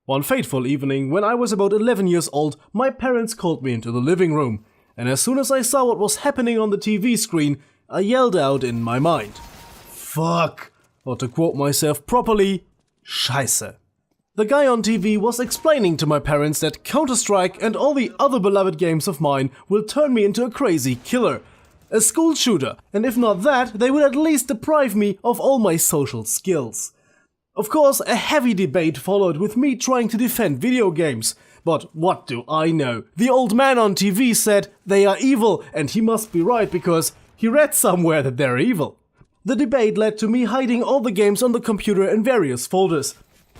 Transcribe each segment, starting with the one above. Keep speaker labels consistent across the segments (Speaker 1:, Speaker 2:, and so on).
Speaker 1: One fateful evening, when I was about 11 years old, my parents called me into the living room, and as soon as I saw what was happening on the TV screen, I yelled out in my mind, "Fuck!" Or to quote myself properly, Scheiße. The guy on TV was explaining to my parents that Counter-Strike and all the other beloved games of mine will turn me into a crazy killer, a school shooter, and if not that, they would at least deprive me of all my social skills. Of course, a heavy debate followed with me trying to defend video games. But what do I know? The old man on TV said they are evil, and he must be right because he read somewhere that they're evil. The debate led to me hiding all the games on the computer in various folders.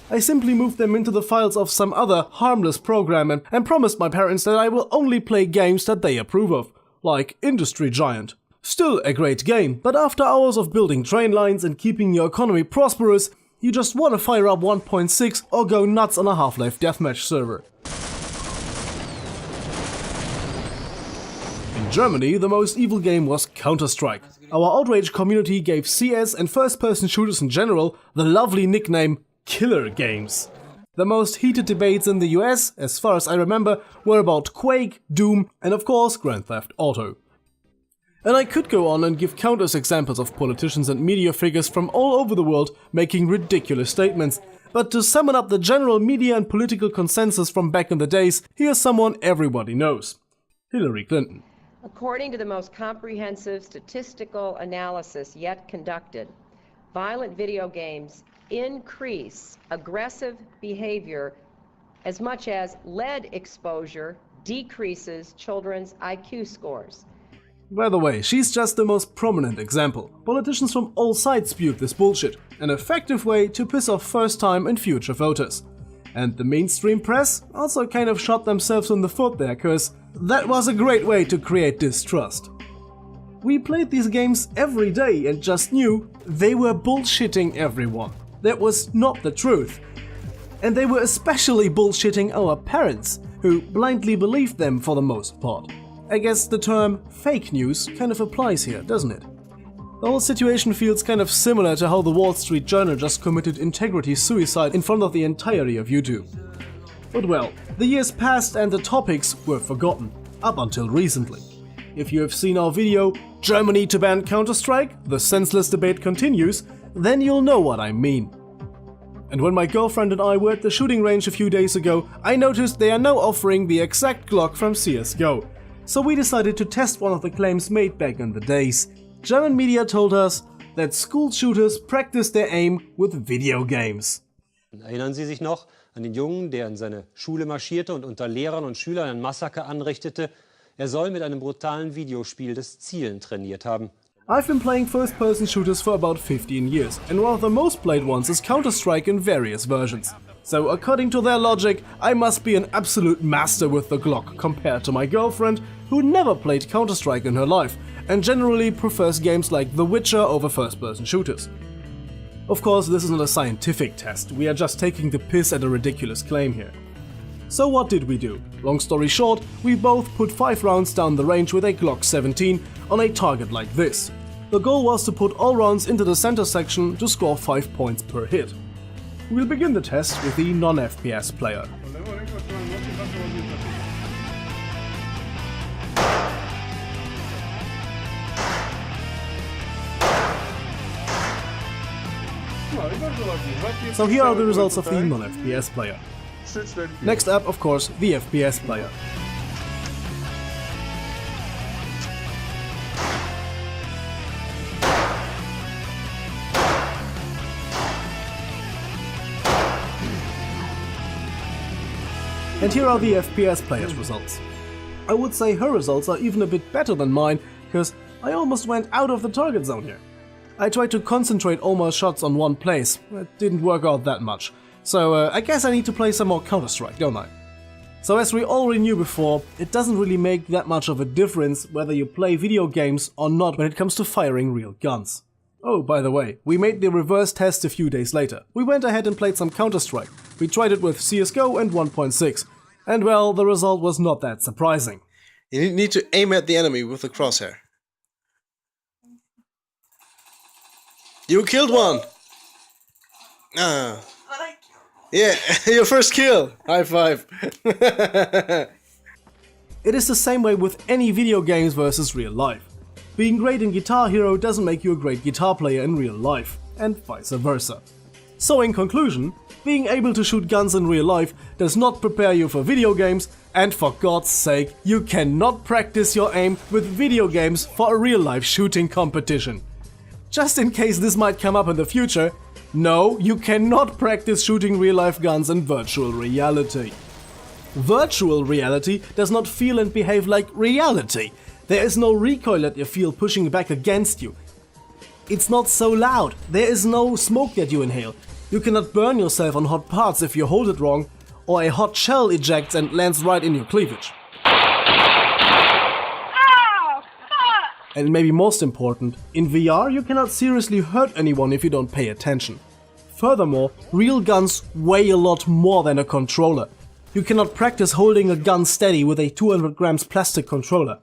Speaker 1: I simply moved them into the files of some other harmless program and promised my parents that I will only play games that they approve of, like Industry Giant. Still a great game, but after hours of building train lines and keeping your economy prosperous, you just want to fire up 1.6 or go nuts on a Half-Life deathmatch server. In Germany, the most evil game was Counter-Strike. Our outraged community gave CS and first-person shooters in general the lovely nickname Killer Games. The most heated debates in the US, as far as I remember, were about Quake, Doom, and of course Grand Theft Auto. And I could go on and give countless examples of politicians and media figures from all over the world making ridiculous statements, but to sum up the general media and political consensus from back in the days, here's someone everybody knows: Hillary Clinton.
Speaker 2: According to the most comprehensive statistical analysis yet conducted, violent video games increase aggressive behavior as much as lead exposure decreases children's IQ scores.
Speaker 1: By the way, she's just the most prominent example. Politicians from all sides spewed this bullshit, an effective way to piss off first-time and future voters. And the mainstream press also kind of shot themselves in the foot there, cause that was a great way to create distrust. We played these games every day and just knew they were bullshitting everyone. That was not the truth. And they were especially bullshitting our parents, who blindly believed them for the most part. I guess the term fake news kind of applies here, doesn't it? The whole situation feels kind of similar to how the Wall Street Journal just committed integrity suicide in front of the entirety of YouTube. But well, the years passed and the topics were forgotten, up until recently. If you have seen our video, Germany to ban Counter-Strike, the senseless debate continues, then you'll know what I mean. And when my girlfriend and I were at the shooting range a few days ago, I noticed they are now offering the exact Glock from CSGO. So we decided to test one of the claims made back in the days. German media told us that school shooters practice their aim with video games.
Speaker 3: Erinnern Sie sich noch an den Jungen, der in seine Schule marschierte und unter Lehrern und Schülern ein Massaker anrichtete? Er soll mit einem brutalen Videospiel das Zielen trainiert haben.
Speaker 1: I've been playing first-person shooters for about 15 years, and one of the most played ones is Counter-Strike in various versions. So according to their logic, I must be an absolute master with the Glock compared to my girlfriend, who never played Counter-Strike in her life, and generally prefers games like The Witcher over first-person shooters. Of course, this is not a scientific test, we are just taking the piss at a ridiculous claim here. So what did we do? Long story short, we both put 5 rounds down the range with a Glock 17 on a target like this. The goal was to put all rounds into the center section to score 5 points per hit. We'll begin the test with the non-FPS player. So here are the results of the non-FPS player. Next up, of course, the FPS player. And here are the FPS player's results. I would say her results are even a bit better than mine, because I almost went out of the target zone here. I tried to concentrate all my shots on one place, it didn't work out that much. So I guess I need to play some more Counter-Strike, don't I? So as we already knew before, it doesn't really make that much of a difference whether you play video games or not when it comes to firing real guns. Oh, by the way, we made the reverse test a few days later. We went ahead and played some Counter-Strike. We tried it with CSGO and 1.6. And well, the result was not that surprising.
Speaker 4: You need to aim at the enemy with the crosshair. You killed one! Ah. Yeah, your first kill. High five.
Speaker 1: It is the same way with any video games versus real life. Being great in Guitar Hero doesn't make you a great guitar player in real life, and vice versa. So in conclusion, being able to shoot guns in real life does not prepare you for video games, and for God's sake, you cannot practice your aim with video games for a real life shooting competition. Just in case this might come up in the future, no, you cannot practice shooting real life guns in virtual reality. Virtual reality does not feel and behave like reality. There is no recoil that you feel pushing back against you. It's not so loud, there is no smoke that you inhale. You cannot burn yourself on hot parts if you hold it wrong, or a hot shell ejects and lands right in your cleavage. And maybe most important, in VR you cannot seriously hurt anyone if you don't pay attention. Furthermore, real guns weigh a lot more than a controller. You cannot practice holding a gun steady with a 200 grams plastic controller.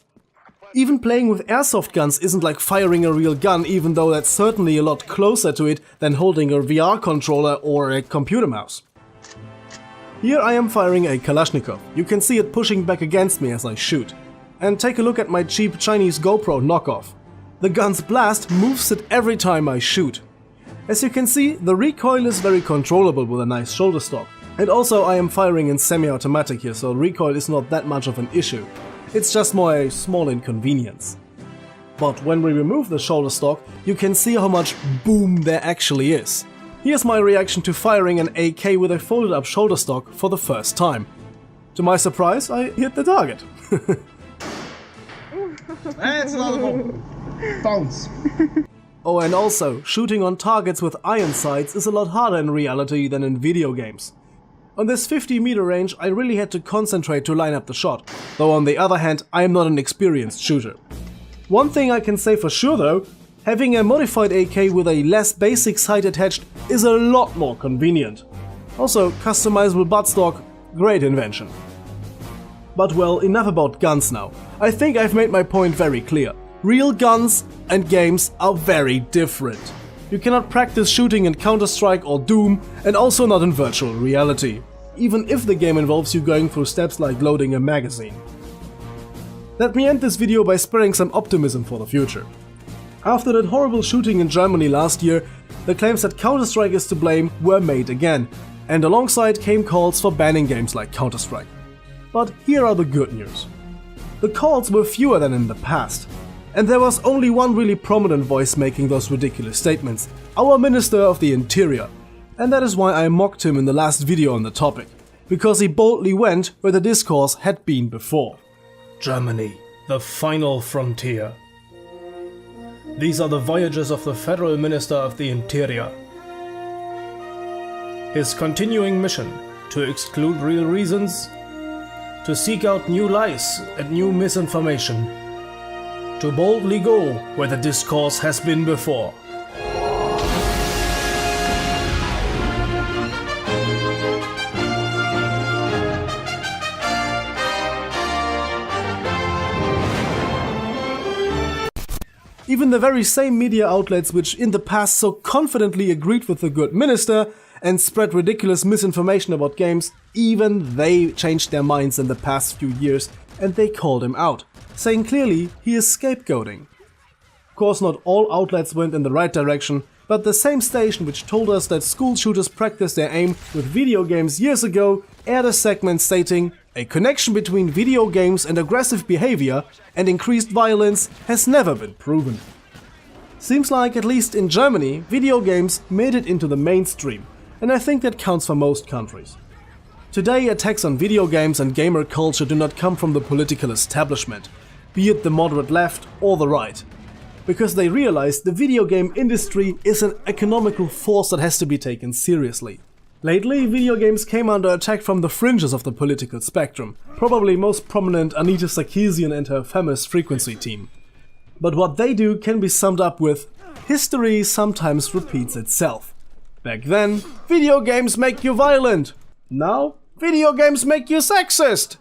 Speaker 1: Even playing with airsoft guns isn't like firing a real gun, even though that's certainly a lot closer to it than holding a VR controller or a computer mouse. Here I am firing a Kalashnikov. You can see it pushing back against me as I shoot. And take a look at my cheap Chinese GoPro knockoff. The gun's blast moves it every time I shoot. As you can see, the recoil is very controllable with a nice shoulder stock. And also I am firing in semi-automatic here, so recoil is not that much of an issue. It's just more a small inconvenience. But when we remove the shoulder stock, you can see how much boom there actually is. Here's my reaction to firing an AK with a folded up shoulder stock for the first time. To my surprise, I hit the target.
Speaker 5: That's a lot of bounce.
Speaker 1: Oh, and also, shooting on targets with iron sights is a lot harder in reality than in video games. On this 50-meter range, I really had to concentrate to line up the shot, though on the other hand, I am not an experienced shooter. One thing I can say for sure though, having a modified AK with a less basic sight attached is a lot more convenient. Also, customizable buttstock, great invention. But well, enough about guns now. I think I've made my point very clear. Real guns and games are very different. You cannot practice shooting in Counter-Strike or Doom, and also not in virtual reality, even if the game involves you going through steps like loading a magazine. Let me end this video by spreading some optimism for the future. After that horrible shooting in Germany last year, the claims that Counter-Strike is to blame were made again, and alongside came calls for banning games like Counter-Strike. But here are the good news. The calls were fewer than in the past. And there was only one really prominent voice making those ridiculous statements, our Minister of the Interior. And that is why I mocked him in the last video on the topic, because he boldly went where the discourse had been before. Germany, the final frontier. These are the voyages of the Federal Minister of the Interior. His continuing mission, to exclude real reasons, to seek out new lies and new misinformation, to boldly go where the discourse has been before. Even the very same media outlets which in the past so confidently agreed with the good minister and spread ridiculous misinformation about games, even they changed their minds in the past few years and they called him out, saying clearly he is scapegoating. Of course, not all outlets went in the right direction, but the same station which told us that school shooters practiced their aim with video games years ago aired a segment stating, "A connection between video games and aggressive behavior and increased violence has never been proven." Seems like, at least in Germany, video games made it into the mainstream, and I think that counts for most countries. Today, attacks on video games and gamer culture do not come from the political establishment, be it the moderate left or the right, because they realize the video game industry is an economical force that has to be taken seriously. Lately, video games came under attack from the fringes of the political spectrum, probably most prominent Anita Sarkeesian and her famous Frequency team. But what they do can be summed up with, history sometimes repeats itself. Back then, video games make you violent. Now, video games make you sexist.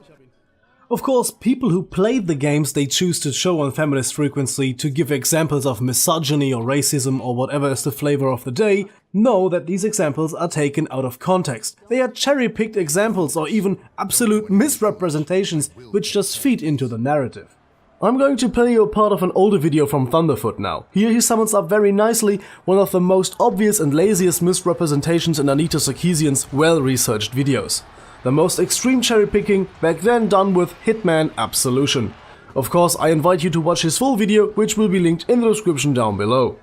Speaker 1: Of course, people who played the games they choose to show on Feminist Frequency to give examples of misogyny or racism or whatever is the flavor of the day know that these examples are taken out of context. They are cherry-picked examples or even absolute misrepresentations which just feed into the narrative. I'm going to play you a part of an older video from Thunderfoot now. Here he summons up very nicely one of the most obvious and laziest misrepresentations in Anita Sarkeesian's well-researched videos. The most extreme cherry-picking, back then done with Hitman Absolution. Of course, I invite you to watch his full video, which will be linked in the description down below.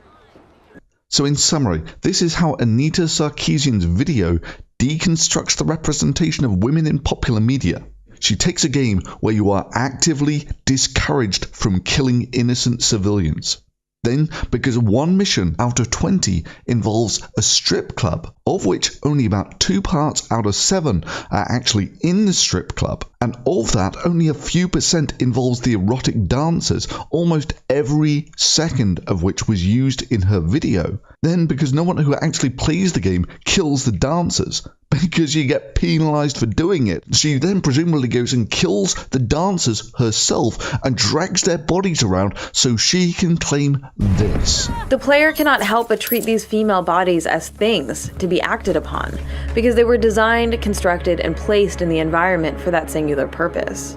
Speaker 6: So in summary, this is how Anita Sarkeesian's video deconstructs the representation of women in popular media. She takes a game where you are actively discouraged from killing innocent civilians. Then, because one mission out of 20 involves a strip club, of which only about 2 parts out of 7 are actually in the strip club, and of that only a few % involves the erotic dancers, almost every second of which was used in her video. Then, because no one who actually plays the game kills the dancers, because you get penalized for doing it, she then presumably goes and kills the dancers herself and drags their bodies around so she can claim this.
Speaker 7: The player cannot help but treat these female bodies as things to be acted upon, because they were designed, constructed, and placed in the environment for that singular purpose.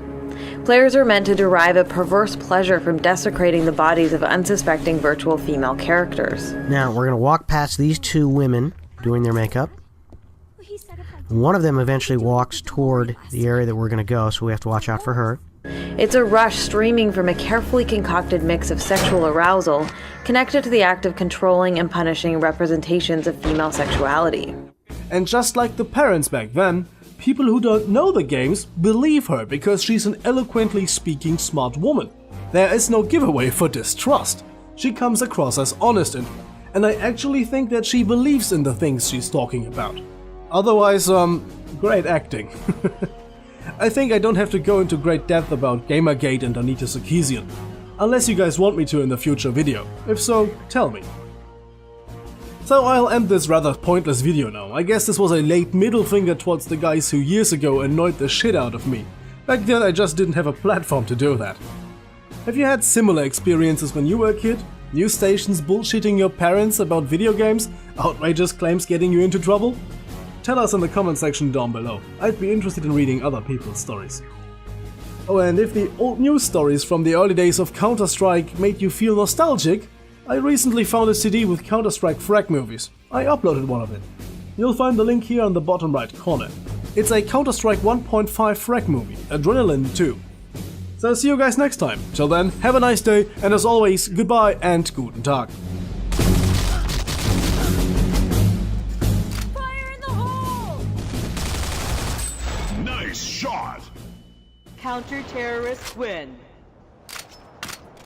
Speaker 7: Players are meant to derive a perverse pleasure from desecrating the bodies of unsuspecting virtual female characters.
Speaker 8: Now, we're going to walk past these 2 women doing their makeup. One of them eventually walks toward the area that we're going to go, so we have to watch out for her.
Speaker 7: It's a rush streaming from a carefully concocted mix of sexual arousal connected to the act of controlling and punishing representations of female sexuality.
Speaker 1: And just like the parents back then, people who don't know the games believe her because she's an eloquently speaking smart woman. There is no giveaway for distrust. She comes across as honest and I actually think that she believes in the things she's talking about. Otherwise, great acting. I think I don't have to go into great depth about Gamergate and Anita Sarkeesian, unless you guys want me to in the future video. If so, tell me. So I'll end this rather pointless video now. I guess this was a late middle finger towards the guys who years ago annoyed the shit out of me. Back then I just didn't have a platform to do that. Have you had similar experiences when you were a kid? News stations bullshitting your parents about video games? Outrageous claims getting you into trouble? Tell us in the comment section down below. I'd be interested in reading other people's stories. Oh, and if the old news stories from the early days of Counter-Strike made you feel nostalgic, I recently found a CD with Counter-Strike Fragmovies. I uploaded one of it. You'll find the link here on the bottom right corner. It's a Counter-Strike 1.5 Fragmovie, Adrenaline 2. So see you guys next time. Till then, have a nice day, and as always, goodbye and guten Tag.
Speaker 9: Nice shot!
Speaker 10: Counter-terrorists win.